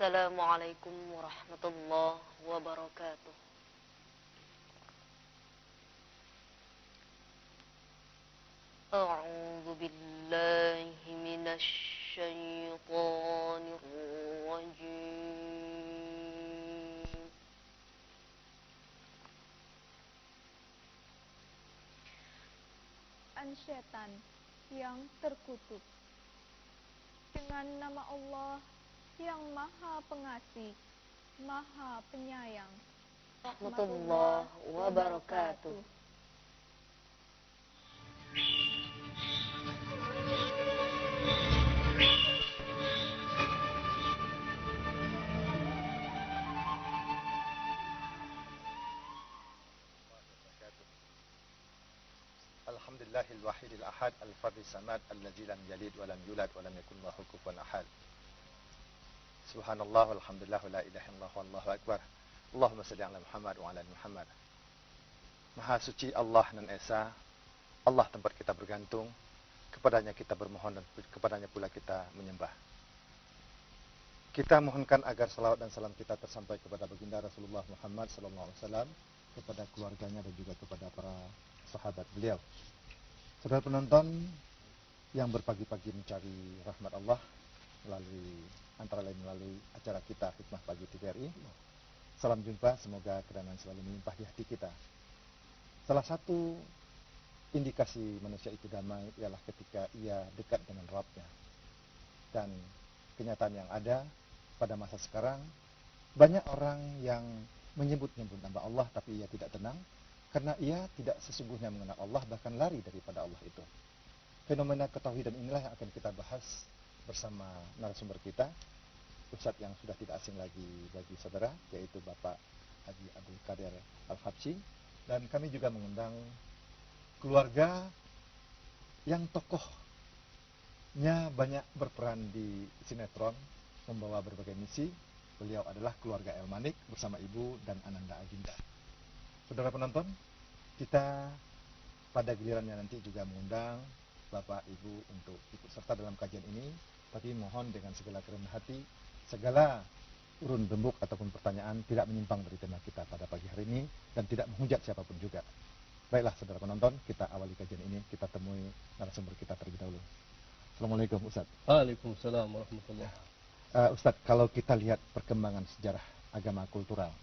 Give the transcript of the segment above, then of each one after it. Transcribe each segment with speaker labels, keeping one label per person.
Speaker 1: Assalamualaikum warahmatullahi wabarakatuh. A'udzu billahi minasy syaithanir rajim.
Speaker 2: Setan yang terkutuk. Dengan nama Allah yang Maha Pengasih, Maha Penyayang.
Speaker 1: Warahmatullahi wabarakatuh.
Speaker 3: Alhamdulillahil wahidil ahad al-fardis samad alladzi lam yalid wa lam yulad wa lam yakul lahu kufuwan ahad. Subhanallah walhamdulillah wa la ilaha illallah wallahu akbar. Allahumma shalli ala Muhammad wa ala ali Muhammad. Maha suci Allah nan esa, Allah tempat kita bergantung, kepadanya kita bermohon dan kepadanya pula kita menyembah. Kita mohonkan agar salawat dan salam kita tersampai kepada baginda Rasulullah Muhammad sallallahu alaihi wasallam, kepada keluarganya dan juga kepada para sahabat beliau. Saudara penonton yang berpagi-pagi mencari rahmat Allah melalui antara lain melalui acara kita Hikmah Pagi TVRI. Salam jumpa, semoga kedanan selalu melimpah di hati kita. Salah satu indikasi manusia itu damai ialah ketika ia dekat dengan Rabb-nya. Dan kenyataan yang ada pada masa sekarang, banyak orang yang menyebut-nyebut nama Allah tapi ia tidak tenang karena ia tidak sesungguhnya mengenal Allah, bahkan lari daripada Allah itu. Fenomena ketauhidan inilah yang akan kita bahas bersama narasumber kita, Ustadz yang sudah tidak asing lagi bagi saudara, yaitu Bapak Haji Abdul Qadir Al-Habsyi. Dan kami juga mengundang keluarga yang tokohnya banyak berperan di sinetron, membawa berbagai misi. Beliau adalah keluarga El Manik bersama ibu dan Ananda Aginda. Saudara penonton, kita pada gilirannya nanti juga mengundang Bapak Ibu untuk ikut serta dalam kajian ini, tapi mohon dengan segala kerendahan hati, segala urun rembuk ataupun pertanyaan tidak menyimpang dari tema kita pada pagi hari ini dan tidak menghujat siapapun juga. Baiklah saudara penonton, kita awali kajian ini, kita temui narasumber kita terlebih dahulu. Assalamualaikum Ustaz.
Speaker 4: Waalaikumsalam warahmatullahi.
Speaker 3: Ustaz, kalau kita lihat perkembangan sejarah agama kultural,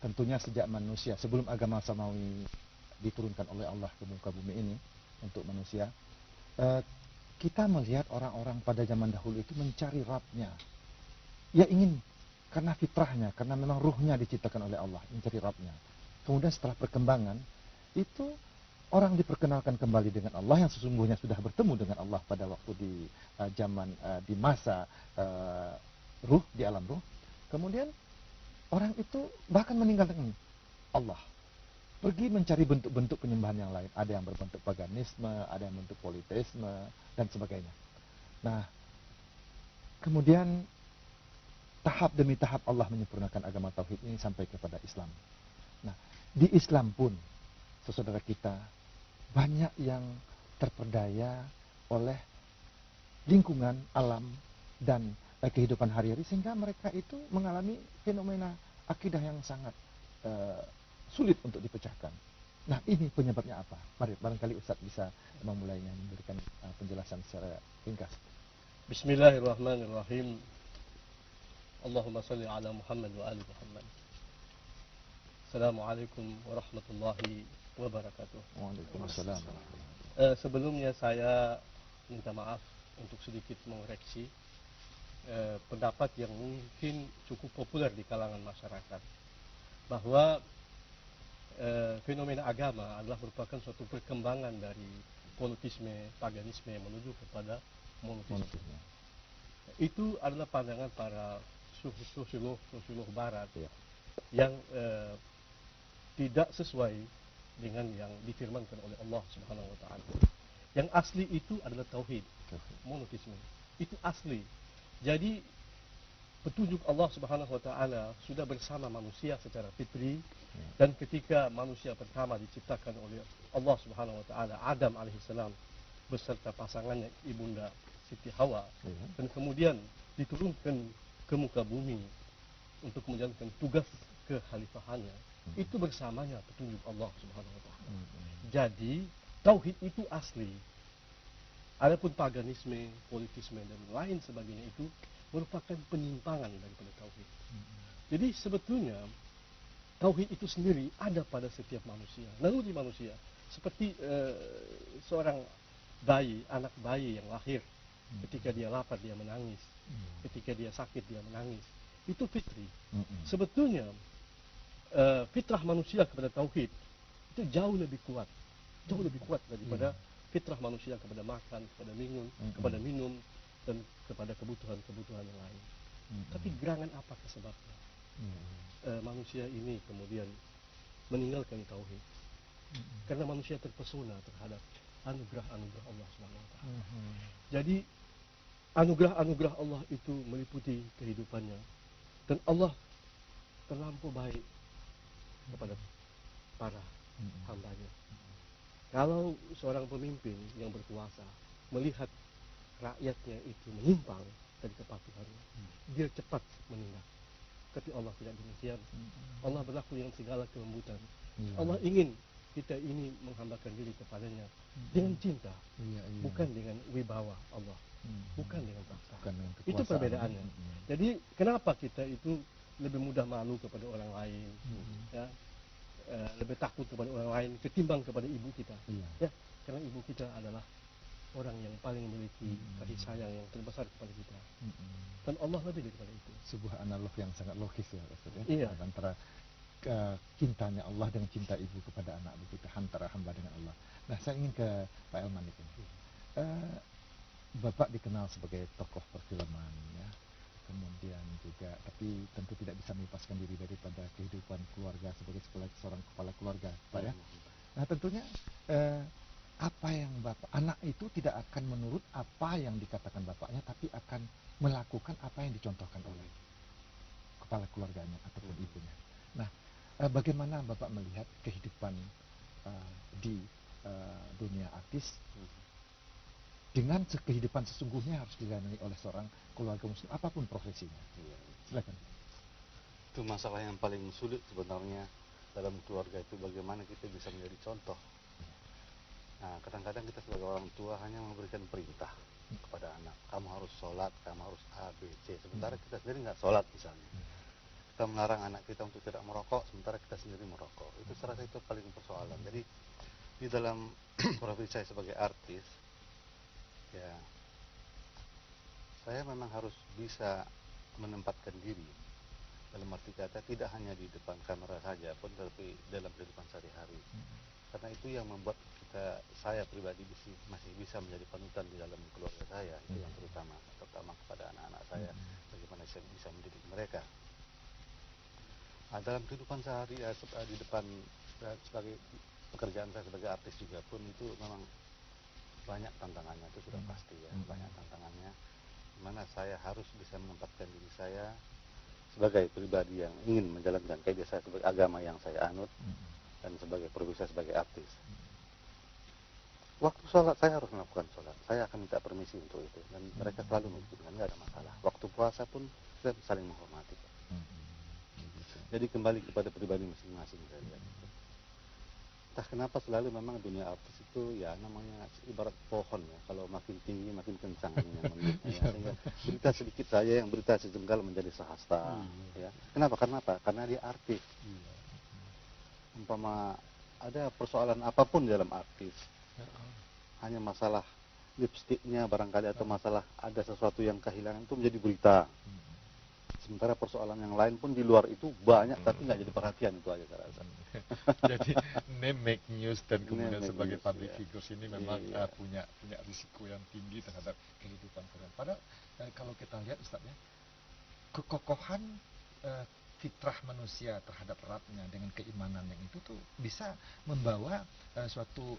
Speaker 3: tentunya sejak manusia, sebelum agama samawi diturunkan oleh Allah ke muka bumi ini untuk manusia, kita melihat orang-orang pada zaman dahulu itu mencari Rabb-nya. Ia ingin, karena fitrahnya, karena memang ruhnya diciptakan oleh Allah, mencari Rabb-nya. Kemudian setelah perkembangan, itu orang diperkenalkan kembali dengan Allah yang sesungguhnya sudah bertemu dengan Allah pada waktu di di masa ruh, di alam ruh. Kemudian orang itu bahkan meninggalkan Allah, pergi mencari bentuk-bentuk penyembahan yang lain. Ada yang berbentuk paganisme, ada yang bentuk politeisme, dan sebagainya. Nah, kemudian tahap demi tahap Allah menyempurnakan agama tauhid ini sampai kepada Islam. Nah, di Islam pun, saudara kita, banyak yang terperdaya oleh lingkungan, alam, dan kehidupan hari-hari, sehingga mereka itu mengalami fenomena akidah yang sangat sulit untuk dipecahkan. Nah, ini penyebabnya apa? Mari, barangkali Ustadz bisa memulainya, memberikan penjelasan secara ringkas.
Speaker 4: Bismillahirrahmanirrahim. Allahumma salli ala Muhammad wa ali Muhammad. Assalamualaikum warahmatullahi wabarakatuh.
Speaker 3: Waalaikumsalam.
Speaker 4: Sebelumnya saya minta maaf untuk sedikit mengoreksi pendapat yang mungkin cukup populer di kalangan masyarakat, bahwa fenomena agama adalah merupakan suatu perkembangan dari politisme, paganisme menuju kepada monoteisme. Itu adalah pandangan para sosiolog barat yang tidak sesuai dengan yang difirmankan oleh Allah Subhanahu wa taala. Yang asli itu adalah tauhid, monoteisme. Itu asli. Jadi petunjuk Allah Subhanahu wa taala sudah bersama manusia secara fitri, dan ketika manusia pertama diciptakan oleh Allah Subhanahu wa taala, Adam alaihissalam beserta pasangannya ibunda Siti Hawa, dan kemudian diturunkan ke muka bumi untuk menjalankan tugas kekhalifahannya, itu bersamanya petunjuk Allah Subhanahu wa taala. Jadi tauhid itu asli. Adapun paganisme, politisme dan lain sebagainya itu merupakan penyimpangan daripada tauhid. Jadi sebetulnya tauhid itu sendiri ada pada setiap manusia, naluri manusia. Seperti seorang bayi, anak bayi yang lahir, ketika dia lapar dia menangis, ketika dia sakit dia menangis. Itu fitri. Sebetulnya fitrah manusia kepada tauhid itu jauh lebih kuat daripada fitrah manusia kepada makan, kepada minum dan kepada kebutuhan-kebutuhan yang lain. Tapi gerangan apa sebabnya? Manusia ini kemudian meninggalkan tauhid. Karena manusia terpesona terhadap anugerah-anugerah Allah SWT. Jadi anugerah-anugerah Allah itu meliputi kehidupannya. Dan Allah terlampau baik kepada para hambanya. Kalau seorang pemimpin yang berkuasa melihat rakyatnya itu menyimpang dari kepatuhannya, dia cepat menindak. Tapi Allah tidak demikian. Allah berlaku dengan segala kelembutan. Allah ingin kita ini menghambakan diri kepadanya dengan cinta, bukan dengan wibawa Allah, bukan dengan paksa. Itu perbedaannya. Jadi kenapa kita itu lebih mudah malu kepada orang lain, ya, lebih takut kepada orang lain ketimbang kepada ibu kita, ya, karena ibu kita adalah orang yang paling memiliki kasih sayang yang terbesar kepada kita, dan Allah lebih daripada itu.
Speaker 3: Sebuah analog yang sangat logis ya, Ustaz, ya?
Speaker 4: Iya.
Speaker 3: Antara cintanya Allah dengan cinta ibu kepada anak begitu, antara hamba dengan Allah. Nah, saya ingin ke Pak Elman itu. Bapak dikenal sebagai tokoh perfilman, ya. Kemudian juga, tapi tentu tidak bisa melepaskan diri daripada kehidupan keluarga sebagai seorang kepala keluarga, Pak, ya. Nah, tentunya apa yang Bapak, anak itu tidak akan menurut apa yang dikatakan bapaknya, tapi akan melakukan apa yang dicontohkan oleh kepala keluarganya ataupun ibunya. Nah, bagaimana Bapak melihat kehidupan di dunia artis dengan kehidupan sesungguhnya harus dilalui oleh seorang keluarga muslim apapun profesinya? Silakan.
Speaker 5: Itu masalah yang paling sulit sebenarnya dalam keluarga itu, bagaimana kita bisa menjadi contoh. Nah, kadang-kadang kita sebagai orang tua hanya memberikan perintah kepada anak, kamu harus sholat, kamu harus A, B, C, sementara kita sendiri nggak sholat misalnya. Kita melarang anak kita untuk tidak merokok, sementara kita sendiri merokok. Itu saya rasa itu paling persoalan. Jadi di dalam profesi saya sebagai artis, ya, saya memang harus bisa menempatkan diri, dalam arti kata tidak hanya di depan kamera saja pun, tapi dalam kehidupan sehari-hari. Karena itu yang membuat saya pribadi masih bisa menjadi panutan di dalam keluarga saya, itu yang terutama kepada anak-anak saya, bagaimana saya bisa mendidik mereka. Nah, dalam kehidupan sehari di depan sebagai pekerjaan saya sebagai artis juga pun, itu memang banyak tantangannya, itu sudah pasti ya, banyak tantangannya, dimana saya harus bisa menempatkan diri saya sebagai pribadi yang ingin menjalankan kaidah saya sebagai agama yang saya anut, dan sebagai profesi saya sebagai artis. Waktu sholat saya harus melakukan sholat, saya akan minta permisi untuk itu, dan mereka selalu mengizinkan, nggak ada masalah. Waktu puasa pun kita saling menghormati. Jadi kembali kepada pribadi masing-masing saya lihat. Entah kenapa selalu memang dunia artis itu ya namanya ibarat pohon ya, kalau makin tinggi makin kencang ininya menurutnya ya. Sehingga berita sedikit saja yang berita sejengkal menjadi sahasta ya. Kenapa? Karena dia artis. Umpama ada persoalan apapun dalam artis, hanya masalah lipstiknya barangkali atau masalah ada sesuatu yang kehilangan, itu menjadi berita. Sementara persoalan yang lain pun di luar itu banyak, tapi nggak jadi perhatian, itu aja saya rasa.
Speaker 3: Jadi name make news, dan kemudian
Speaker 5: Name make
Speaker 3: sebagai
Speaker 5: news,
Speaker 3: public
Speaker 5: ya.
Speaker 3: figures ini memang
Speaker 5: Iya.
Speaker 3: punya risiko yang tinggi terhadap kehidupan kalian. Padahal kalau kita lihat Ustaz ya, kekokohan fitrah manusia terhadap Rabbnya dengan keimanan yang itu tuh bisa membawa suatu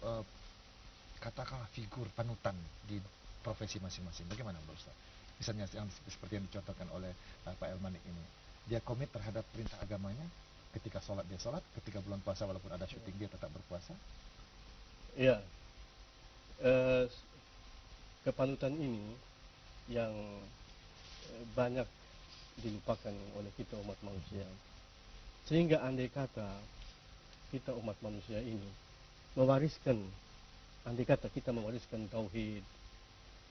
Speaker 3: katakanlah figur panutan di profesi masing-masing. Bagaimana Mbak Ustaz? Misalnya yang seperti yang dicontohkan oleh Pak Elmanik ini, dia komit terhadap perintah agamanya, ketika sholat dia sholat, ketika bulan puasa walaupun ada syuting dia tetap berpuasa.
Speaker 4: Iya, kepanutan ini yang banyak dilupakan oleh kita umat manusia. Sehingga andai kata kita umat manusia ini mewariskan, andai kata kita mewariskan tauhid,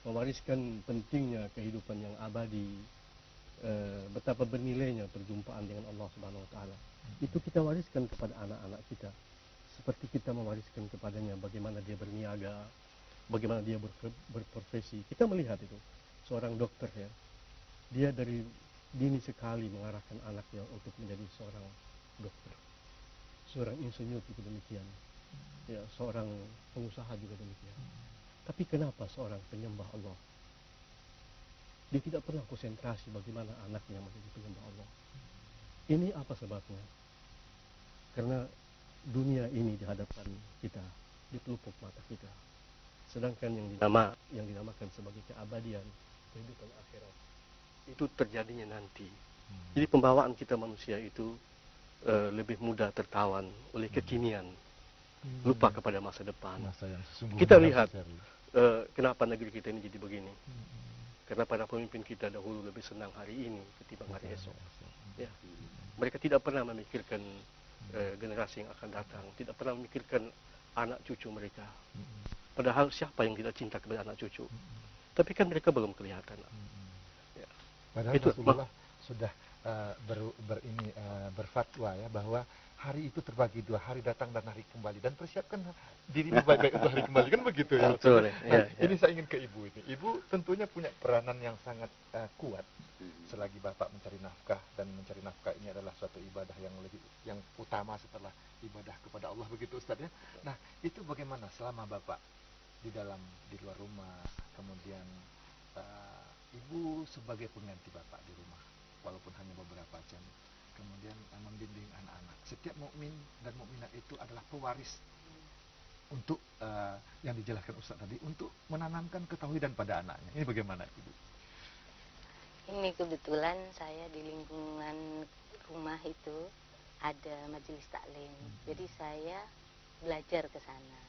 Speaker 4: mewariskan pentingnya kehidupan yang abadi, betapa bernilainya perjumpaan dengan Allah Subhanahu wa taala. Itu kita wariskan kepada anak-anak kita. Seperti kita mewariskan kepadanya bagaimana dia berniaga, bagaimana dia berprofesi. Kita melihat itu. Seorang dokter ya, dia dari dini sekali mengarahkan anaknya untuk menjadi seorang dokter. Seorang insinyur juga demikian. Ya, seorang pengusaha juga demikian. Tapi kenapa seorang penyembah Allah dia tidak pernah konsentrasi bagaimana anaknya menjadi penyembah Allah? Ini apa sebabnya? Karena dunia ini di hadapan kita, di pelupuk mata kita. Sedangkan yang dinamakan sebagai keabadian, kehidupan akhirat, itu terjadinya nanti. Jadi pembawaan kita manusia itu lebih mudah tertawan oleh kekinian, lupa kepada masa depan. Kita lihat kenapa negeri kita ini jadi begini. Karena para pemimpin kita dahulu lebih senang hari ini ketimbang hari esok. Ya. Mereka tidak pernah memikirkan generasi yang akan datang, tidak pernah memikirkan anak cucu mereka. Padahal siapa yang tidak cinta kepada anak cucu? Tapi kan mereka belum kelihatan. Ya.
Speaker 3: Padahal itu Rasulullah sudah berfatwa ya bahwa hari itu terbagi dua, hari datang dan hari kembali, dan persiapkan dirimu baik-baik untuk hari kembali, kan begitu ya.
Speaker 4: Betul,
Speaker 3: nah, ini saya ingin ke ibu ini. Ibu tentunya punya peranan yang sangat kuat selagi bapak mencari nafkah, dan mencari nafkah ini adalah suatu ibadah yang utama setelah ibadah kepada Allah, begitu Ustaz ya. Nah, itu bagaimana selama bapak di luar rumah, kemudian ibu sebagai pengganti bapak di rumah walaupun hanya beberapa jam, kemudian membimbing anak-anak. Setiap mukmin dan mukminat itu adalah pewaris untuk yang dijelaskan Ustaz tadi, untuk menanamkan ketauhidan pada anaknya. Ini bagaimana Ibu?
Speaker 1: Ini kebetulan saya di lingkungan rumah itu ada majelis taklim. Jadi saya belajar ke sana.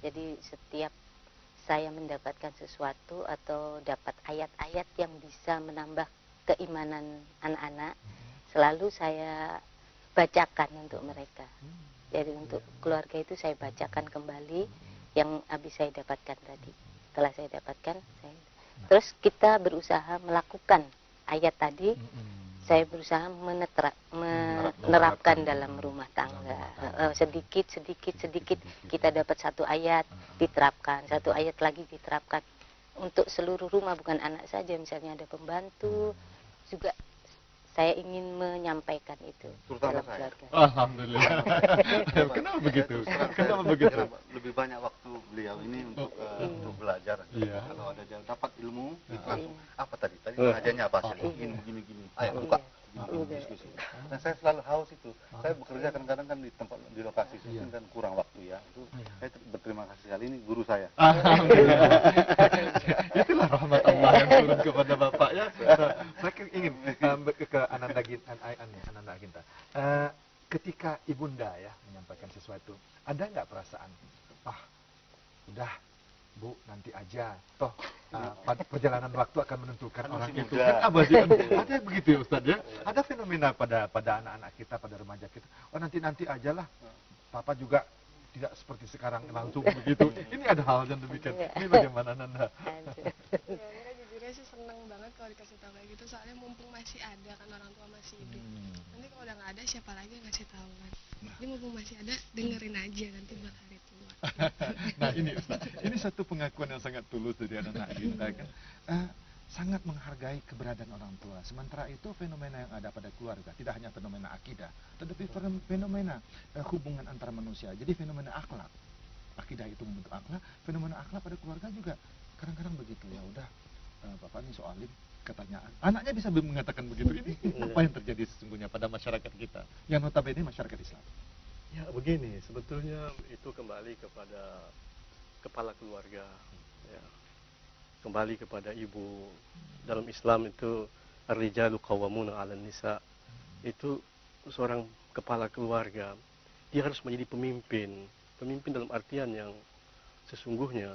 Speaker 1: Jadi setiap saya mendapatkan sesuatu atau dapat ayat-ayat yang bisa menambah keimanan anak-anak, selalu saya bacakan untuk mereka. Jadi untuk keluarga itu saya bacakan kembali yang habis saya dapatkan tadi. Setelah saya dapatkan, terus kita berusaha melakukan ayat tadi. Saya berusaha menerapkan dalam rumah tangga. Sedikit kita dapat satu ayat diterapkan, satu ayat lagi diterapkan. Untuk seluruh rumah, bukan anak saja, misalnya ada pembantu juga saya ingin menyampaikan itu dalam keluarga.
Speaker 3: Alhamdulillah. Kenapa begitu? Kenapa begitu?
Speaker 5: Lebih banyak waktu beliau ini untuk belajar. Kalau ada dapat ilmu, itu langsung apa tadi? Tadi pengajarnya apa sih? Begini. Ayo buka. Diskusi. Dan saya selalu haus itu. Saya bekerja kadang-kadang kan di lokasi syuting kan kurang waktu ya. Itu saya berterima kasih sekali, ini guru saya.
Speaker 3: Alhamdulillah. Itulah rahmat Allah yang turun kepada Bapak ya. Saya ingin ke Ananda Ginta. Ketika ibunda ya menyampaikan sesuatu, ada nggak perasaan, udah Bu, nanti aja, toh perjalanan waktu akan menentukan orang itu kan abadi. Ada begitu ya Ustaz ya. Ada fenomena pada anak-anak kita, pada remaja kita. Nanti aja lah. Papa juga tidak seperti sekarang langsung begitu. Ini ada hal yang demikian. Ini bagaimana Nanda?
Speaker 6: Ya, mereka jujurnya sih seneng banget kalau dikasih tahu kayak gitu. Soalnya mumpung masih ada kan, orang tua masih hidup. Nanti kalau udah nggak ada, siapa lagi yang ngasih tahu kan? Jadi mumpung masih ada, dengerin aja nanti buat hari tua.
Speaker 3: Nah ini Ustaz, ini satu pengakuan yang sangat tulus dari anak kita kan. Sangat menghargai keberadaan orang tua. Sementara itu fenomena yang ada pada keluarga tidak hanya fenomena akidah, tetapi fenomena hubungan antar manusia. Jadi fenomena akhlak. Akidah itu membentuk akhlak, fenomena akhlak pada keluarga juga kadang-kadang begitu. Ya udah, Bapak ini soalin katanya. Anaknya bisa mengatakan begitu. Ini apa yang terjadi sesungguhnya pada masyarakat kita yang notabene masyarakat Islam?
Speaker 4: Ya begini, sebetulnya itu kembali kepada kepala keluarga, ya. Kembali kepada ibu. Dalam Islam itu ar-rijalu qawwamuna 'alan nisa. Itu seorang kepala keluarga, dia harus menjadi pemimpin. Pemimpin dalam artian yang sesungguhnya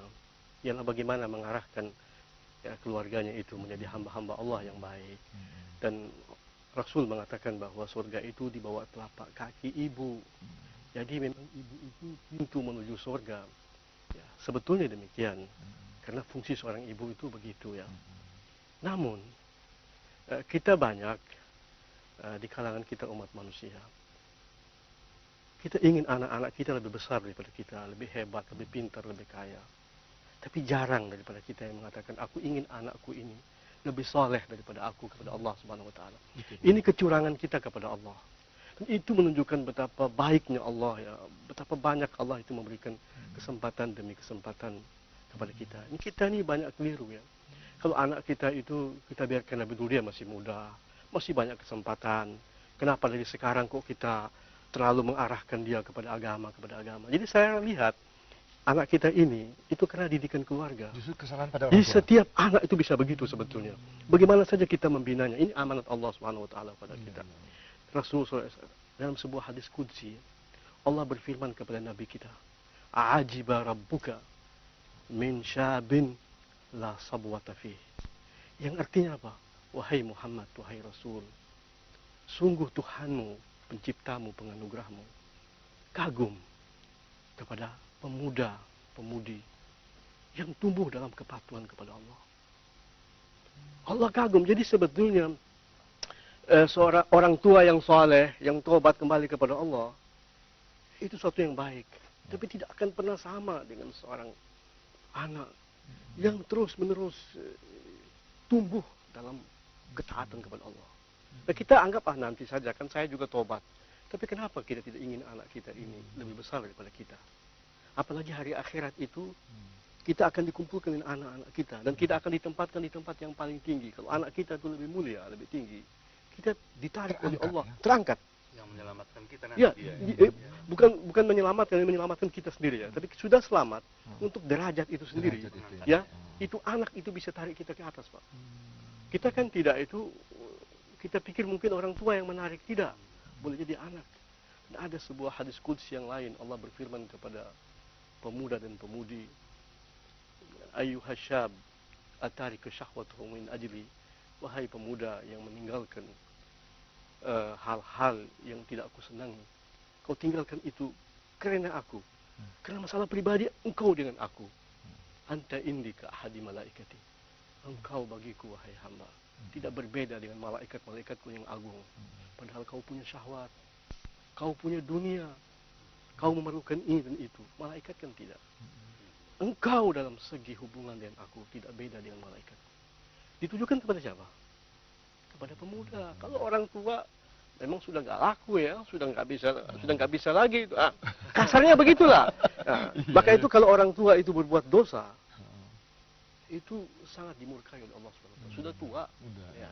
Speaker 4: ialah bagaimana mengarahkan ya, keluarganya itu menjadi hamba-hamba Allah yang baik. Dan Rasul mengatakan bahwa surga itu di bawah telapak kaki ibu. Jadi memang ibu itu pintu menuju surga. Ya, sebetulnya demikian. Karena fungsi seorang ibu itu begitu ya. Namun kita banyak di kalangan kita umat manusia. Kita ingin anak-anak kita lebih besar daripada kita, lebih hebat, lebih pintar, lebih kaya. Tapi jarang daripada kita yang mengatakan aku ingin anakku ini lebih soleh daripada aku kepada Allah Subhanahu Wa Taala. Ini kecurangan kita kepada Allah. Dan itu menunjukkan betapa baiknya Allah ya, betapa banyak Allah itu memberikan kesempatan demi kesempatan kepada kita. Ini kita ini banyak keliru ya. Kalau anak kita itu kita biarkan lebih dulu, dia masih muda, masih banyak kesempatan. Kenapa dari sekarang kok kita terlalu mengarahkan dia kepada agama, Jadi saya lihat anak kita ini itu karena didikan keluarga.
Speaker 3: Justru kesalahan pada
Speaker 4: Di
Speaker 3: orang tua.
Speaker 4: setiap anak itu bisa begitu sebetulnya. Bagaimana saja kita membinanya? Ini amanat Allah Subhanahu Wa Taala pada kita. Rasulullah SAW dalam sebuah hadis qudsi, Allah berfirman kepada Nabi kita, "Ajiba rabbuka min syabin la sabwata fih." Yang artinya apa? Wahai Muhammad, wahai Rasul, sungguh Tuhanmu, penciptamu, penganugerahmu, kagum kepada pemuda, pemudi yang tumbuh dalam kepatuhan kepada Allah. Allah kagum. Jadi sebetulnya seorang orang tua yang soleh, yang tobat kembali kepada Allah, itu suatu yang baik. Tapi tidak akan pernah sama dengan seorang anak yang terus-menerus tumbuh dalam ketaatan kepada Allah. Nah, kita anggap nanti saja, kan saya juga tobat. Tapi kenapa kita tidak ingin anak kita ini lebih besar daripada kita? Apalagi hari akhirat itu kita akan dikumpulkan dengan anak-anak kita dan kita akan ditempatkan di tempat yang paling tinggi. Kalau anak kita itu lebih mulia, lebih tinggi, kita ditarik oleh Allah, terangkat.
Speaker 5: Yang menyelamatkan kita nanti
Speaker 4: Ya,
Speaker 5: dia.
Speaker 4: bukan menyelamatkan kita sendiri ya, tapi sudah selamat untuk derajat itu sendiri.
Speaker 3: Derajat itu
Speaker 4: Ya, itu anak itu bisa tarik kita ke atas, Pak. Kita kan tidak itu, kita pikir mungkin orang tua yang menarik, tidak. Boleh jadi anak. Dan ada sebuah hadis qudsi yang lain, Allah berfirman kepada pemuda dan pemudi, ayyuhasyab atariku syahwatuhu min ajli, wahai pemuda yang meninggalkan hal-hal yang tidak aku senangi, kau tinggalkan itu karena aku, karena masalah pribadi engkau dengan aku. Anta indika ahadi malaikati, engkau bagiku wahai hamba tidak berbeda dengan malaikat-malaikatku yang agung. Padahal kau punya syahwat, kau punya dunia, kau memerlukan ini dan itu. Malaikat kan tidak. Engkau dalam segi hubungan dengan aku tidak beda dengan malaikat. Ditujukan kepada siapa? Kepada pemuda. Kalau orang tua memang sudah nggak laku ya, sudah nggak bisa lagi. Kasarnya begitulah. Nah, maka itu kalau orang tua itu berbuat dosa, itu sangat dimurkai oleh Allah SWT. Sudah tua. Ya.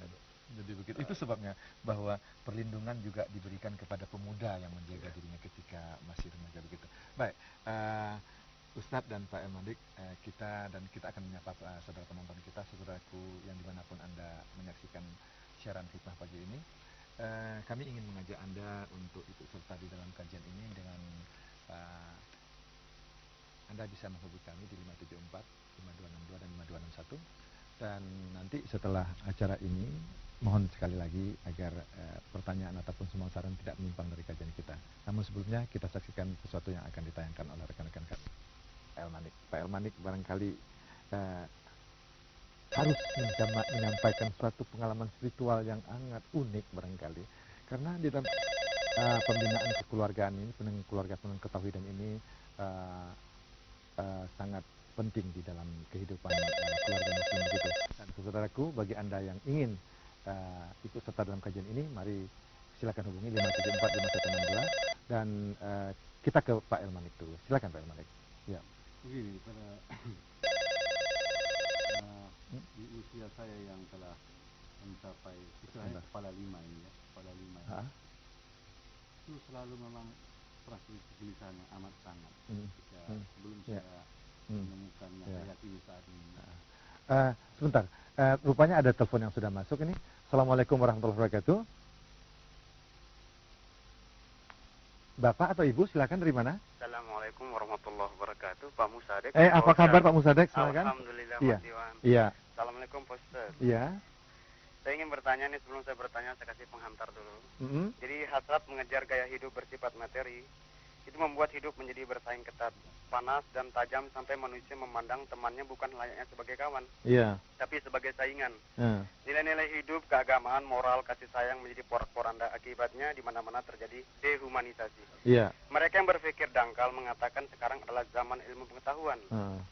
Speaker 3: Jadi begitu. Itu sebabnya bahwa perlindungan juga diberikan kepada pemuda yang menjaga dirinya ketika masih remaja begitu. Baik, Ustadz dan Pak Elmandik, kita akan menyapa saudara penonton kita, saudaraku yang dimanapun Anda menyaksikan siaran hikmah pagi ini. Kami ingin mengajak Anda untuk ikut serta di dalam kajian ini dengan Anda bisa menghubungi kami di 574 5262 dan 5261. Dan nanti setelah acara ini mohon sekali lagi agar pertanyaan ataupun semua saran tidak menyimpang dari kajian kita. Namun sebelumnya kita saksikan sesuatu yang akan ditayangkan oleh rekan-rekan kami. Pak Elmandik barangkali harus menyampaikan suatu pengalaman spiritual yang sangat unik barangkali, karena di dalam pembinaan kekeluargaan ini, keluarga penuh ketauhidan ini sangat penting di dalam kehidupan keluarga muslim begitu. Dan saudaraku, bagi Anda yang ingin ikut serta dalam kajian ini, mari silakan hubungi 574 5162 dan kita ke Pak Elmandik dulu. Silakan Pak Elmandik. Ya.
Speaker 5: Begini, pada di usia saya yang telah mencapai istilahnya kepala lima ini ya, itu selalu memang perasaan kegelisahan yang amat sangat sebelum saya menemukan yang saya yakini saat ini.
Speaker 3: Sebentar, rupanya ada telepon yang sudah masuk ini. Assalamualaikum warahmatullahi wabarakatuh. Bapak atau Ibu, silakan, dari mana?
Speaker 7: Assalamualaikum warahmatullahi wabarakatuh, Pak Musadek.
Speaker 3: Apa kabar Pak Musadek? Silakan.
Speaker 7: Alhamdulillah,
Speaker 3: Iya.
Speaker 7: Mas Iwan.
Speaker 3: Iya.
Speaker 7: Assalamualaikum Pak Ustaz.
Speaker 3: Iya.
Speaker 7: Saya ingin bertanya nih, sebelum saya bertanya saya kasih penghantar dulu.
Speaker 3: Mm-mm.
Speaker 7: Jadi hasrat mengejar gaya hidup bersifat materi itu membuat hidup menjadi bersaing ketat, panas dan tajam sampai manusia memandang temannya bukan layaknya sebagai kawan,
Speaker 3: Iya.
Speaker 7: tapi sebagai saingan.
Speaker 3: Nah.
Speaker 7: Nilai-nilai hidup, keagamaan, moral, kasih sayang menjadi porak-poranda, akibatnya di mana-mana terjadi dehumanisasi.
Speaker 3: Iya.
Speaker 7: Mereka yang berpikir dangkal mengatakan sekarang adalah zaman ilmu pengetahuan.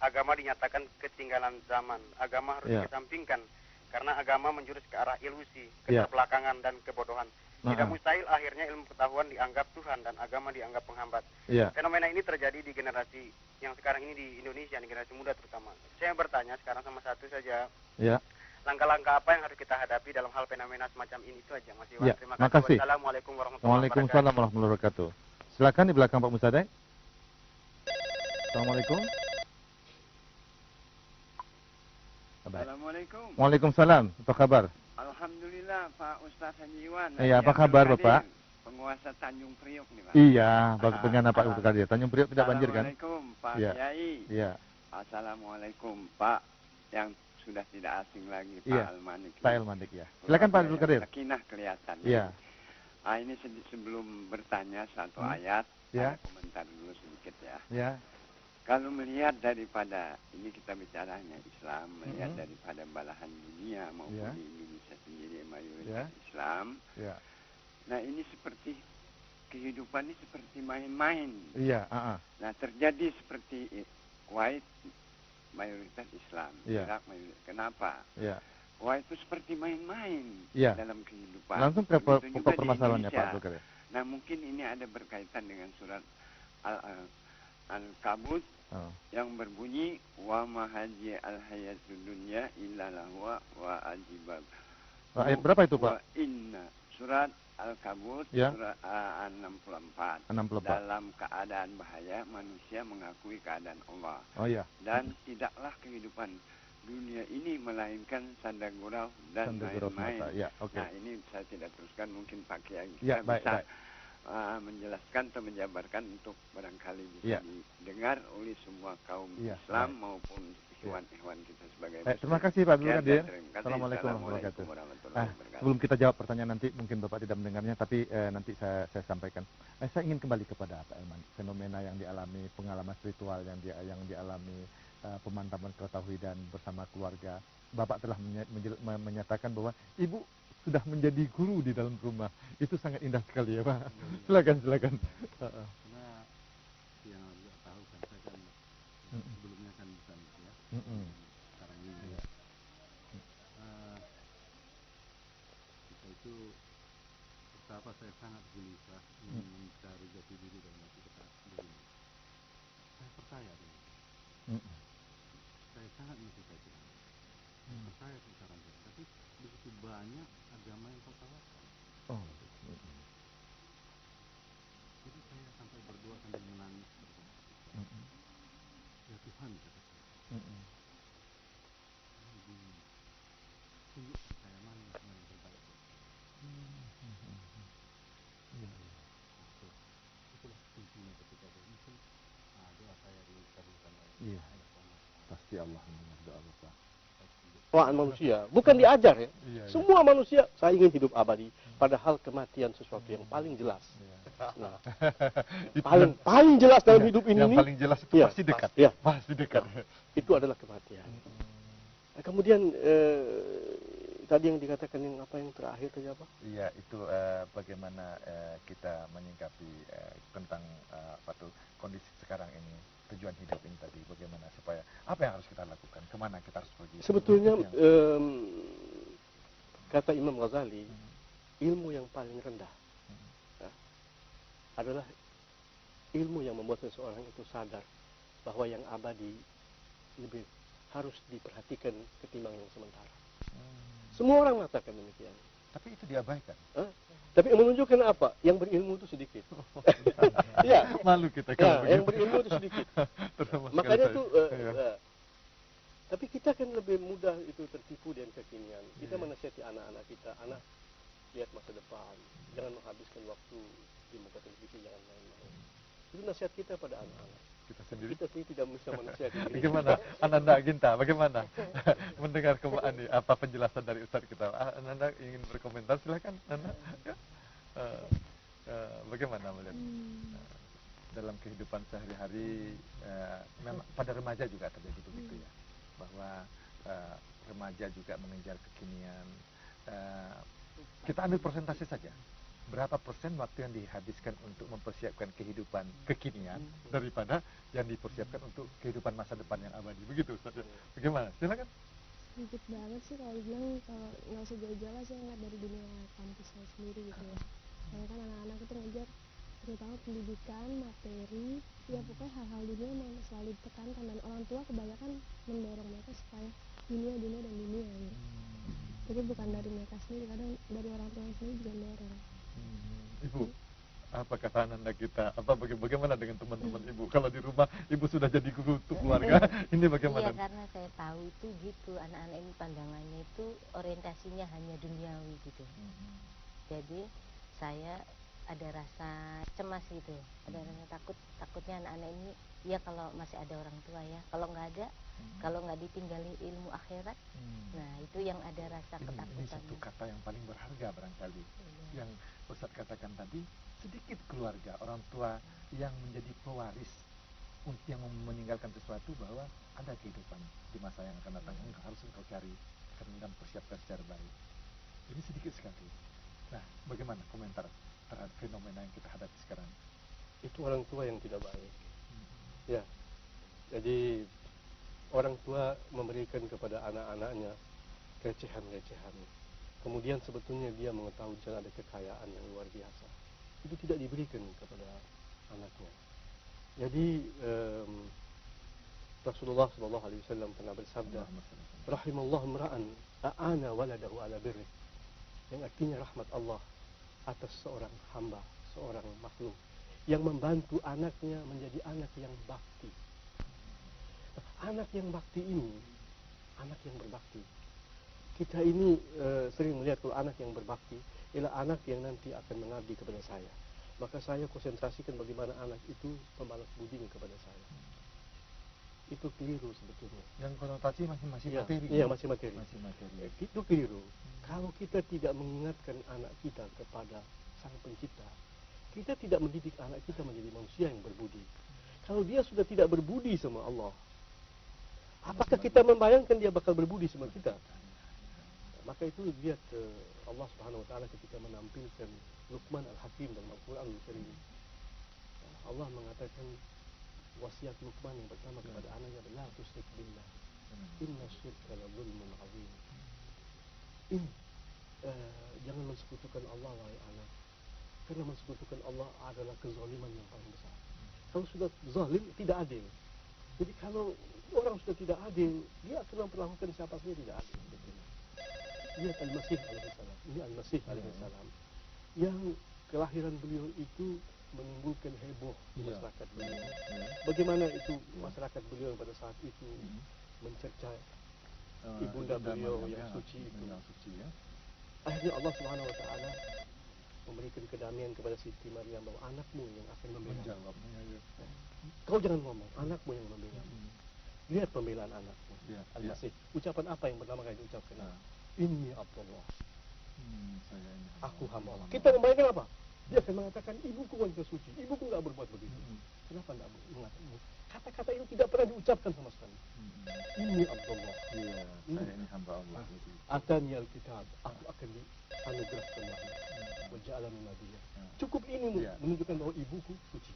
Speaker 7: Agama dinyatakan ketinggalan zaman. Agama harus
Speaker 3: Iya.
Speaker 7: dikesampingkan karena agama menjurus ke arah ilusi,
Speaker 3: Iya.
Speaker 7: keterbelakangan dan kebodohan. Tidak mustahil akhirnya ilmu pengetahuan dianggap Tuhan dan agama dianggap penghambat.
Speaker 3: Iya.
Speaker 7: Fenomena ini terjadi di generasi yang sekarang ini di Indonesia, di generasi muda terutama. Saya bertanya sekarang sama satu saja.
Speaker 3: Iya.
Speaker 7: Langkah-langkah apa yang harus kita hadapi dalam hal fenomena semacam ini, itu aja Mas Iwan.
Speaker 3: Ya,
Speaker 7: Terima
Speaker 3: makasih.
Speaker 7: kasih. Wassalamualaikum warahmatullahi
Speaker 3: Waalaikumsalam
Speaker 7: wabarakatuh.
Speaker 3: warahmatullahi wabarakatuh. Silakan di belakang Pak Musadek. Assalamualaikum.
Speaker 8: Assalamualaikum.
Speaker 3: Waalaikumsalam. Apa kabar?
Speaker 8: Alhamdulillah Pak Ustaz Haji Iwan.
Speaker 3: Iya, apa kabar Bapak?
Speaker 8: Penguasa Tanjung Priok nih Pak.
Speaker 3: Iya, bagaimana Pak Ustaz? Tanjung Priok tidak banjir kan?
Speaker 8: Assalamualaikum Pak
Speaker 3: Iya.
Speaker 8: Kiai.
Speaker 3: Iya.
Speaker 8: Assalamualaikum Pak yang sudah tidak asing lagi Pak
Speaker 3: Iya.
Speaker 8: Al-Manik.
Speaker 3: Pak Al-Manik ya. Silakan Pak Abdul Qadir.
Speaker 8: Sakinah kelihatan.
Speaker 3: Iya.
Speaker 8: Ini sebelum bertanya satu ayat,
Speaker 3: Ya.
Speaker 8: ada komentar dulu sedikit ya.
Speaker 3: Ya.
Speaker 8: Kalau melihat daripada ini kita bicaranya Islam, melihat daripada belahan dunia maupun
Speaker 3: Ya.
Speaker 8: di Indonesia sendiri mayoritas
Speaker 3: Ya.
Speaker 8: Islam.
Speaker 3: Ya.
Speaker 8: Nah ini seperti kehidupan ini seperti main-main.
Speaker 3: Iya,
Speaker 8: Nah terjadi seperti Kuwait mayoritas Islam.
Speaker 3: Iya.
Speaker 8: Irak mayoritas. Kenapa?
Speaker 3: Iya.
Speaker 8: Kuwait itu seperti main-main
Speaker 3: Iya.
Speaker 8: dalam kehidupan.
Speaker 3: Langsung ke
Speaker 8: Begitu juga
Speaker 3: pokok
Speaker 8: di
Speaker 3: permasalahannya Pak
Speaker 8: Indonesia.
Speaker 3: Abdul Qadir.
Speaker 8: Nah mungkin ini ada berkaitan dengan surat Al-Kabut yang berbunyi wa mahaji al-hayatud dunya illa lahwa wa ajibab.
Speaker 3: Ayat berapa itu Pak?
Speaker 8: Wa inna surat Al-Kabut
Speaker 3: Ya.
Speaker 8: surat 64.
Speaker 3: 64.
Speaker 8: Dalam keadaan bahaya manusia mengakui keadaan Allah.
Speaker 3: Oh iya.
Speaker 8: Dan tidaklah kehidupan dunia ini melainkan sanda gurau dan
Speaker 3: Sanda gurau
Speaker 8: main-main.
Speaker 3: semata. Ya, oke.
Speaker 8: Nah ini saya tidak teruskan, mungkin Pak Kiai
Speaker 3: Ya,
Speaker 8: kita
Speaker 3: baik,
Speaker 8: bisa
Speaker 3: baik.
Speaker 8: menjelaskan atau menjabarkan untuk barangkali
Speaker 3: Ya.
Speaker 8: bisa didengar oleh semua kaum
Speaker 3: Ya,
Speaker 8: Islam
Speaker 3: baik.
Speaker 8: maupun ikhwan-ikhwan kita sebagai
Speaker 3: Baik, terima
Speaker 8: muslim.
Speaker 3: kasih Pak Abdul
Speaker 8: Sekian
Speaker 3: Qadir.
Speaker 8: dan terima kasih.
Speaker 3: Assalamualaikum warahmatullahi wabarakatuh.
Speaker 8: warahmatullahi wabarakatuh.
Speaker 3: Sebelum kita jawab pertanyaan nanti, mungkin Bapak tidak mendengarnya, tapi nanti saya sampaikan. Saya ingin kembali kepada Pak Elman, fenomena yang dialami, pengalaman spiritual yang dialami, pemantapan ketauhidan bersama keluarga. Bapak telah menyatakan bahwa Ibu sudah menjadi guru di dalam rumah. Itu sangat indah sekali ya Pak. Silakan.
Speaker 5: Karena yang juga tahu kan saya kan sebelumnya kan bukan ya. Sekarang ini kita itu betapa saya sangat gelisah ingin mencari jati diri dalam hati kita begini. Saya percaya dengan saya sangat mencintai Tuhan. Saya percaya sekarang tapi begitu banyak agama yang tertawakan. Jadi saya sampai berdoa sambil menangis. Ya Tuhan kata saya. Tunjukkan saya mana yang terbaik. Itulah kuncinya ketika mungkin doa saya dikabulkan oleh
Speaker 3: Iya. Pasti Allah mendengar doa Bapak.
Speaker 4: Ciptaan manusia, bukan diajar ya.
Speaker 3: Iya.
Speaker 4: Semua manusia saya ingin hidup abadi, padahal kematian sesuatu yang paling jelas. Nah, paling jelas dalam hidup ini
Speaker 3: yang paling jelas itu
Speaker 4: ya,
Speaker 3: pasti dekat.
Speaker 4: ya.
Speaker 3: Pasti dekat.
Speaker 4: Itu adalah kematian. Nah, kemudian tadi yang dikatakan yang apa yang terakhir tadi apa?
Speaker 3: Iya, itu bagaimana kita menyikapi tentang kondisi sekarang ini, tujuan hidup ini tadi, bagaimana supaya apa yang harus kita lakukan, kemana kita harus pergi.
Speaker 4: Sebetulnya kata Imam Ghazali, ilmu yang paling rendah adalah ilmu yang membuat seseorang itu sadar bahwa yang abadi lebih harus diperhatikan ketimbang yang sementara. Semua orang mengatakan demikian.
Speaker 3: Tapi itu diabaikan.
Speaker 4: Tapi yang menunjukkan apa? Yang berilmu itu sedikit. Ya,
Speaker 3: malu kita kalau
Speaker 4: yang
Speaker 3: begitu.
Speaker 4: berilmu itu sedikit. Makanya tuh, tapi kita kan lebih mudah itu tertipu dengan kekinian. Kita menasihati anak-anak kita, anak lihat masa depan, jangan menghabiskan waktu di muka televisi, jangan main-main. Itu nasihat kita pada anak-anak.
Speaker 3: kita sendiri.
Speaker 4: Kita sendiri tidak manusia.
Speaker 3: Bagaimana Ananda Ginta, bagaimana mendengar apa penjelasan dari Ustadz kita? Ananda ingin berkomentar, silakan Ananda. Ya. Bagaimana melihat dalam kehidupan sehari-hari, memang pada remaja juga terjadi begitu ya, bahwa remaja juga mengejar kekinian. Kita ambil persentase saja. Berapa persen waktu yang dihabiskan untuk mempersiapkan kehidupan kekinian daripada yang dipersiapkan untuk kehidupan masa depan yang abadi? Begitu Ustaz. Bagaimana? Silakan.
Speaker 6: Sedikit banget sih kalau bilang, kalau nggak usah jauh-jauh lah, saya ngeliat dari dunia kampus saya sendiri gitu ya. Karena kan anak-anak itu ngejar terutama pendidikan, materi, ya pokoknya hal-hal dunia yang selalu ditekankan, dan orang tua kebanyakan mendorong mereka supaya dunia dan dunia gitu. Jadi bukan dari mereka sendiri, kadang dari orang tua sendiri juga mendorong.
Speaker 3: Ibu, apa kata Ananda kita? Bagaimana dengan teman-teman ibu? Kalau di rumah ibu sudah jadi guru untuk keluarga, ini bagaimana?
Speaker 1: Iya, karena saya tahu itu gitu, anak-anak ini pandangannya itu orientasinya hanya duniawi gitu. Jadi saya ada rasa cemas gitu, ada rasa takutnya anak-anak ini, ya kalau masih ada orang tua ya, kalau nggak ada, kalau nggak ditinggali ilmu akhirat, nah itu yang ada rasa ketakutan.
Speaker 3: Ini satu kata yang paling berharga barangkali, yang Ustadz katakan tadi, sedikit keluarga, orang tua yang menjadi pewaris, yang meninggalkan sesuatu, bahwa ada kehidupan di masa yang akan datang yang harus engkau cari dan persiapkan secara baik. Ini sedikit sekali. Nah, bagaimana komentar terhadap fenomena yang kita hadapi sekarang?
Speaker 4: Itu orang tua yang tidak baik. Ya, jadi orang tua memberikan kepada anak-anaknya recehan-recehan. Kemudian sebetulnya dia mengetahui ada kekayaan yang luar biasa. Itu tidak diberikan kepada anaknya. Jadi Rasulullah SAW pernah bersabda, rahimallahu imra'an a'ana waladahu ala birri. Yang artinya rahmat Allah atas seorang hamba, seorang makhluk yang membantu anaknya menjadi anak yang bakti. Anak yang bakti ini, anak yang berbakti. Kita ini sering melihat kalau anak yang berbakti ialah anak yang nanti akan mengabdi kepada saya. Maka saya konsentrasikan bagaimana anak itu membalas budi kepada saya. Itu keliru sebetulnya.
Speaker 3: Yang konotasi masih
Speaker 4: ya,
Speaker 3: materi.
Speaker 4: Iya, masih materi.
Speaker 3: Masih materi.
Speaker 4: Itu keliru. Kalau kita tidak mengingatkan anak kita kepada Sang Pencipta, kita tidak mendidik anak kita menjadi manusia yang berbudi. Kalau dia sudah tidak berbudi sama Allah, apakah kita membayangkan dia bakal berbudi sama kita? Maka itu lihat Allah Subhanahu wa taala ketika menampilkan Luqman Al-Hakim dalam Al-Qur'anul Karim. Allah mengatakan wasiat Luqman yang pertama kepada anaknya adalah la tusyrik billah. Inna syirka la dzulmun 'adzim. Ini jangan mensekutukan Allah wahai anak. Karena mensekutukan Allah adalah kezaliman yang paling besar. Kalau sudah zalim, tidak adil. Jadi kalau orang sudah tidak adil, dia akan memperlakukan siapa saja tidak adil. Lihat Al-Masih alaihissalam. Ini Al-Masih alaihissalam yang kelahiran beliau itu menimbulkan heboh di masyarakat beliau. Bagaimana itu masyarakat beliau pada saat itu mencerca ibunda beliau yang suci itu. Akhirnya Allah Subhanahu wa taala memberikan kedamaian kepada Siti Maryam bahwa anakmu yang akan membela. Kau jangan ngomong, anakmu yang membela. Lihat pembelaan anakmu. Al-Masih. Ucapan apa yang pertama kali diucapkan? Inni Abdullah. Aku hamba Allah. Kita membayangkan apa? Dia akan mengatakan ibuku wanita suci, ibuku nggak berbuat begitu. Kenapa nggak mengatakan? Kata-kata itu tidak pernah diucapkan sama sekali. Inni Abdullah.
Speaker 3: Saya ini hamba Allah.
Speaker 4: Atani al-kitab. Aku akan dianugerahkan wahyu. Waja'alani nabiyya. Cukup ini menunjukkan bahwa ibuku suci.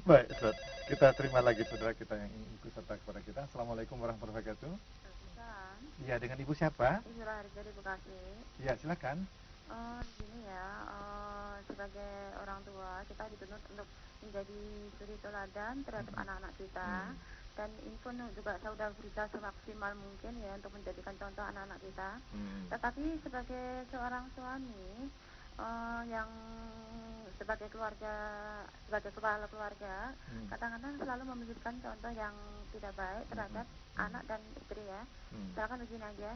Speaker 3: Baik, Ustaz. Kita terima lagi saudara kita yang ikut serta kepada kita. Assalamualaikum warahmatullahi wabarakatuh. Iya, dengan Ibu siapa?
Speaker 9: Ibu Harga di Bekasi.
Speaker 3: Iya, silakan.
Speaker 9: Gini ya, sebagai orang tua kita dituntut untuk menjadi suri teladan terhadap anak-anak kita. Dan ini pun juga saya sudah berusaha semaksimal mungkin ya untuk menjadikan contoh anak-anak kita. Tetapi sebagai seorang suami yang sebagai keluarga, sebagai kepala keluarga, kadang-kadang selalu memberikan contoh yang tidak baik terhadap anak dan istri ya. Misalkan begini aja,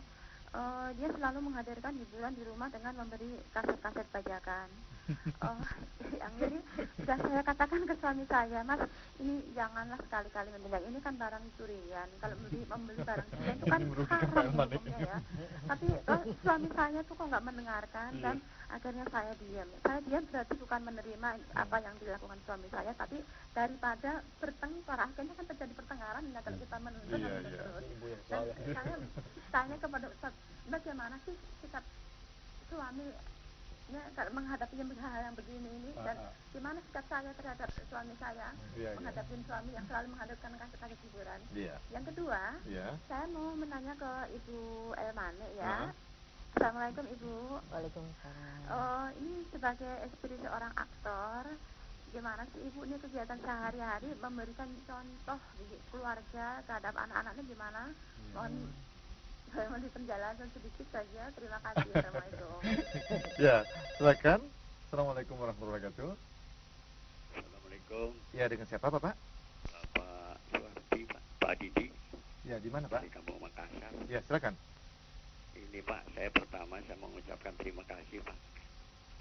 Speaker 9: dia selalu menghadirkan hiburan di rumah dengan memberi kaset-kaset bajakan. Yang ini sudah saya katakan ke suami saya, Mas, ini janganlah sekali-kali mendengar, ini kan barang curian. Kalau membeli barang curian itu kan haram hukumnya ya. Tapi suami saya tuh kok nggak mendengarkan, dan akhirnya saya diam. Saya diam berarti bukan menerima apa yang dilakukan suami saya, tapi daripada bertengkar, akhirnya kan terjadi pertengkaran kalau kita menuntut terus. Dan saya tanya kepada Ustaz, bagaimana sih sikap suami kalau menghadapi hal yang begini ini, dan gimana sikap saya terhadap suami saya menghadapi suami yang selalu menghadirkan kasus-kasus hiburan. Yang kedua, saya mau menanya ke Ibu Elmane ya. Assalamualaikum Ibu.
Speaker 1: Waalaikumsalam.
Speaker 9: Ini sebagai istri seorang aktor, gimana sih Ibu ini kegiatan sehari-hari memberikan contoh di keluarga terhadap anak-anaknya gimana? Mohon saya mau dipenjelasan sedikit saja. Terima kasih. Assalamualaikum.
Speaker 3: Ya, silakan. Assalamualaikum warahmatullahi wabarakatuh.
Speaker 8: Assalamualaikum.
Speaker 3: Ya, dengan siapa Bapak?
Speaker 8: Bapak Suwardi, Pak Didi.
Speaker 3: Ya, di mana Pak?
Speaker 8: Di Kampung Makassar.
Speaker 3: Ya, silakan.
Speaker 8: Ini Pak, saya pertama saya mau mengucapkan terima kasih Pak,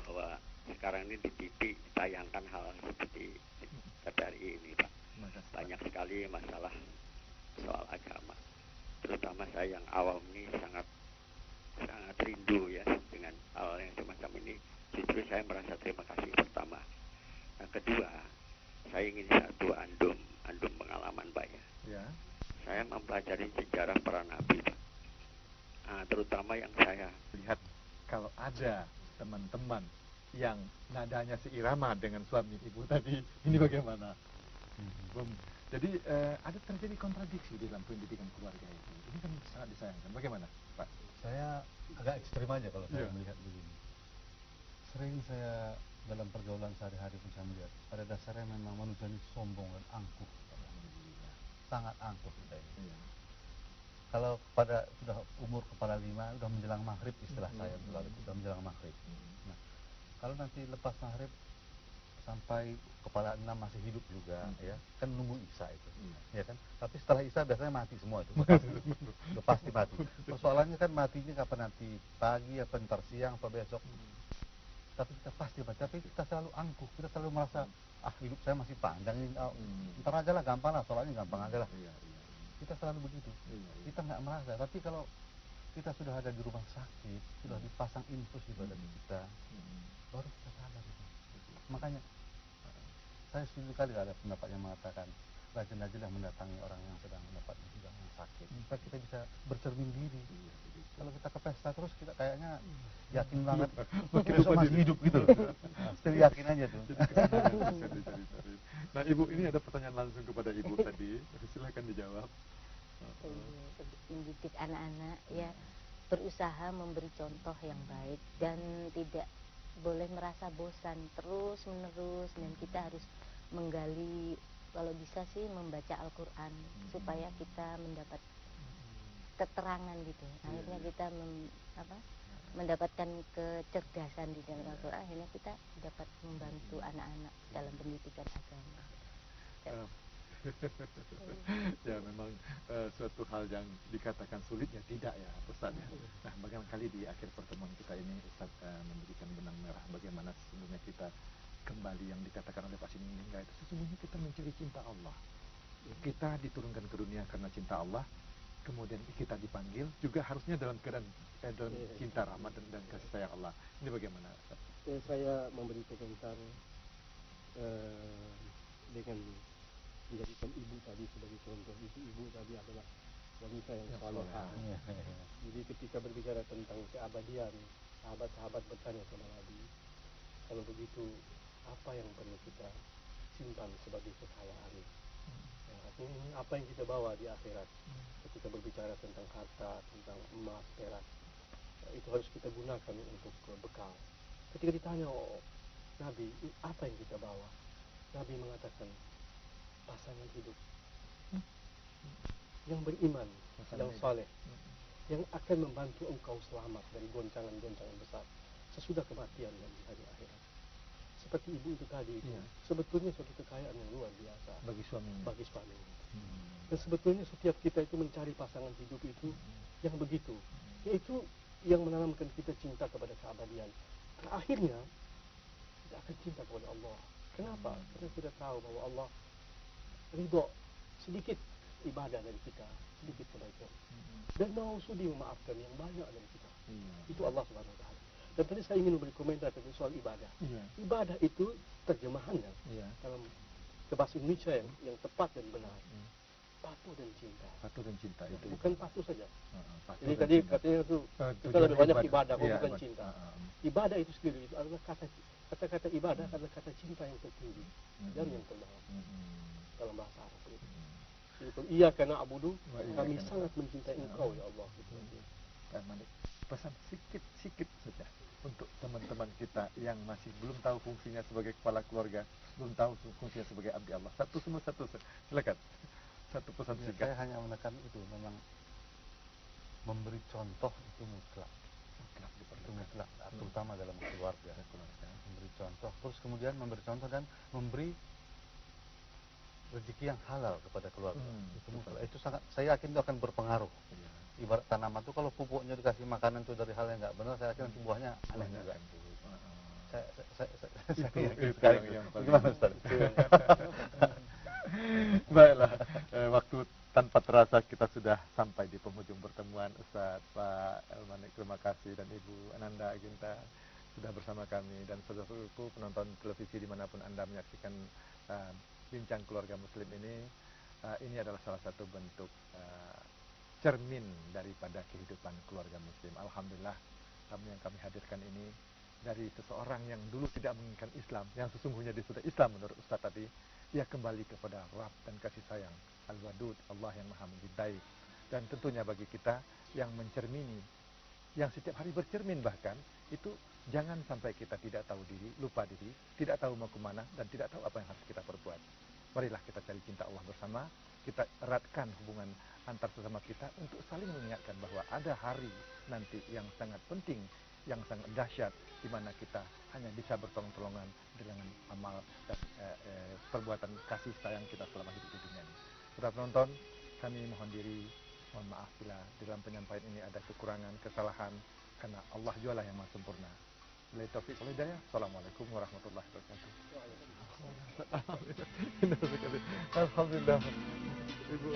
Speaker 8: bahwa sekarang ini di TV ditayangkan hal seperti TVRI ini Pak. Banyak sekali masalah soal agama. Terutama saya yang awam ini sangat rindu ya dengan hal yang semacam ini. Justru saya merasa terima kasih pertama. Yang kedua, saya ingin satu andum pengalaman Pak ya. Saya mempelajari sejarah para nabi Pak. Terutama yang saya
Speaker 3: lihat, kalau ada teman-teman yang nadanya seirama dengan suami ibu tadi, ini bagaimana? Jadi ada terjadi kontradiksi di dalam pendidikan keluarga itu. Ini kan sangat disayangkan. Bagaimana, Pak?
Speaker 5: Saya agak ekstrim aja kalau saya melihat begini. Sering saya dalam pergaulan sehari-hari pun saya melihat pada dasarnya memang manusia ini sombong dan angkuh. Sangat angkuh kita ini. Kalau pada sudah umur kepala 5, sudah menjelang maghrib, istilah saya sudah menjelang maghrib. Nah, kalau nanti lepas maghrib sampai kepala 6 masih hidup juga, ya kan nunggu isya itu, ya kan. Tapi setelah isya biasanya mati semua itu, udah pasti mati. Persoalannya kan matinya kapan nanti, pagi apa ntar siang apa besok. Tapi kita pasti mati. Tapi kita selalu angkuh, kita selalu merasa hidup saya masih panjang ini, ntar aja lah, gampang lah, soalnya gampang aja lah. Kita selalu begitu. Kita nggak merasa. Tapi kalau kita sudah ada di rumah sakit, sudah dipasang infus di badan kita, baru kita sadar itu. Makanya saya setuju kali ada pendapat yang mengatakan rajin-rajin lah mendatangi orang yang sedang mendapat musibah yang sakit. Supaya kita bisa bercermin diri. Kalau kita ke pesta terus, kita kayaknya yakin banget besok masih hidup gitu. Still yakin aja tuh.
Speaker 3: Nah, Ibu, ini ada pertanyaan langsung kepada Ibu tadi. Silakan dijawab.
Speaker 1: Mendidik anak-anak ya, berusaha memberi contoh yang baik dan tidak boleh merasa bosan terus menerus, dan kita harus menggali, kalau bisa sih membaca Al-Quran supaya kita mendapat keterangan gitu. Akhirnya kita mendapatkan kecerdasan di dalam Al-Quran, akhirnya kita dapat membantu anak-anak dalam pendidikan agama.
Speaker 3: Ya, memang suatu hal yang dikatakan sulitnya tidak ya Ustaz ya. Nah, barangkali di akhir pertemuan kita ini Ustaz memberikan benang merah bagaimana sesungguhnya kita kembali yang dikatakan oleh Pak Sininggah itu, sesungguhnya kita mencari cinta Allah. Kita diturunkan ke dunia karena cinta Allah, kemudian kita dipanggil juga harusnya dalam keadaan dalam cinta, rahmat dan kasih sayang Allah. Ini bagaimana Ustaz?
Speaker 4: Saya memberi komentar dengan menjadikan ibu tadi sebagai contoh. Ibu tadi adalah wanita yang salehah. Jadi ketika berbicara tentang keabadian, sahabat-sahabat bertanya kepada Nabi, kalau begitu apa yang perlu kita simpan sebagai kekayaan? Ya, artinya ini apa yang kita bawa di akhirat. Ketika berbicara tentang harta, tentang emas, perak, itu harus kita gunakan untuk bekal. Ketika ditanya Nabi, apa yang kita bawa? Nabi mengatakan, pasangan hidup yang beriman, yang saleh, yang akan membantu engkau selamat dari goncangan-goncangan besar sesudah kematian dan di hari akhirat. Seperti ibu itu tadi itu, sebetulnya suatu kekayaan yang luar biasa
Speaker 3: bagi suami.
Speaker 4: Dan sebetulnya setiap kita itu mencari pasangan hidup itu yang begitu, Yaitu yang menanamkan kita cinta kepada keabadian. Akhirnya kita akan cinta kepada Allah. Kenapa? Karena kita tahu bahwa Allah ridho sedikit ibadah dari kita, sedikit kebaikan, dan mau sudi memaafkan yang banyak dari kita. Itu Allah Subhanahu Wa Taala. Dan tadi saya ingin memberi komentar tentang soal ibadah. Ibadah itu terjemahannya dalam bahasa Indonesia yang tepat dan benar. Patuh dan cinta.
Speaker 3: Patuh dan cinta itu.
Speaker 4: Bukan patuh saja.
Speaker 3: Patuh
Speaker 4: Jadi
Speaker 3: dan
Speaker 4: tadi
Speaker 3: cinta.
Speaker 4: katanya itu kita
Speaker 3: Tujuan
Speaker 4: lebih banyak ibadah, bukan
Speaker 3: ibadah.
Speaker 4: cinta. Ibadah itu sendiri itu adalah kata-kata ibadah adalah kata cinta yang tertinggi dan yang terdalam dalam bahasa Arab itu. Jadi kalau iya karena abudu, kami sangat mencintai Engkau ya Allah.
Speaker 3: Pak Manik, pesan sikit saja untuk teman-teman kita yang masih belum tahu fungsinya sebagai kepala keluarga, belum tahu fungsinya sebagai abdi Allah. Satu, silakan. Satu pesan singkat.
Speaker 5: Saya hanya menekan itu, memang memberi contoh itu mutlak, itu mutlak, terutama dalam keluarga. Memberi contoh, terus kemudian memberi contoh dan memberi rezeki yang halal kepada keluarga. Itu mutlak. Itu sangat, saya yakin itu akan berpengaruh. Ibarat tanaman itu kalau pupuknya dikasih makanan itu dari hal yang nggak benar, saya yakin buahnya aneh juga. Saya yang gimana Ustaz?
Speaker 3: Baiklah, waktu tanpa terasa kita sudah sampai di penghujung pertemuan. Ustaz, Pak Manik, terima kasih, dan Ibu Ananda Aginta sudah bersama kami, dan saudara-saudaraku penonton televisi dimanapun Anda menyaksikan bincang keluarga Muslim ini. Ini adalah salah satu bentuk cermin daripada kehidupan keluarga Muslim. Alhamdulillah, tamu yang kami hadirkan ini dari seseorang yang dulu tidak menginginkan Islam, yang sesungguhnya dia sudah Islam menurut Ustaz tadi. Ia kembali kepada Rabb dan kasih sayang Al-Wadud, Allah yang maha mencintai. Dan tentunya bagi kita yang mencermini, yang setiap hari bercermin bahkan, itu jangan sampai kita tidak tahu diri, lupa diri, tidak tahu mau kemana, dan tidak tahu apa yang harus kita perbuat. Marilah kita cari cinta Allah bersama, kita eratkan hubungan antar sesama kita untuk saling mengingatkan bahwa ada hari nanti yang sangat penting, yang sangat dahsyat, di mana kita hanya bisa bertolong-tolongan dengan amal dan perbuatan kasih sayang kita selama hidup di dunia ini. Saudara penonton, kami mohon diri, mohon maaf bila di dalam penyampaian ini ada kekurangan, kesalahan, karena Allah jualah yang maha sempurna. Billahi taufiq wal hidayah. Assalamualaikum warahmatullahi wabarakatuh. Alhamdulillah. Ibu.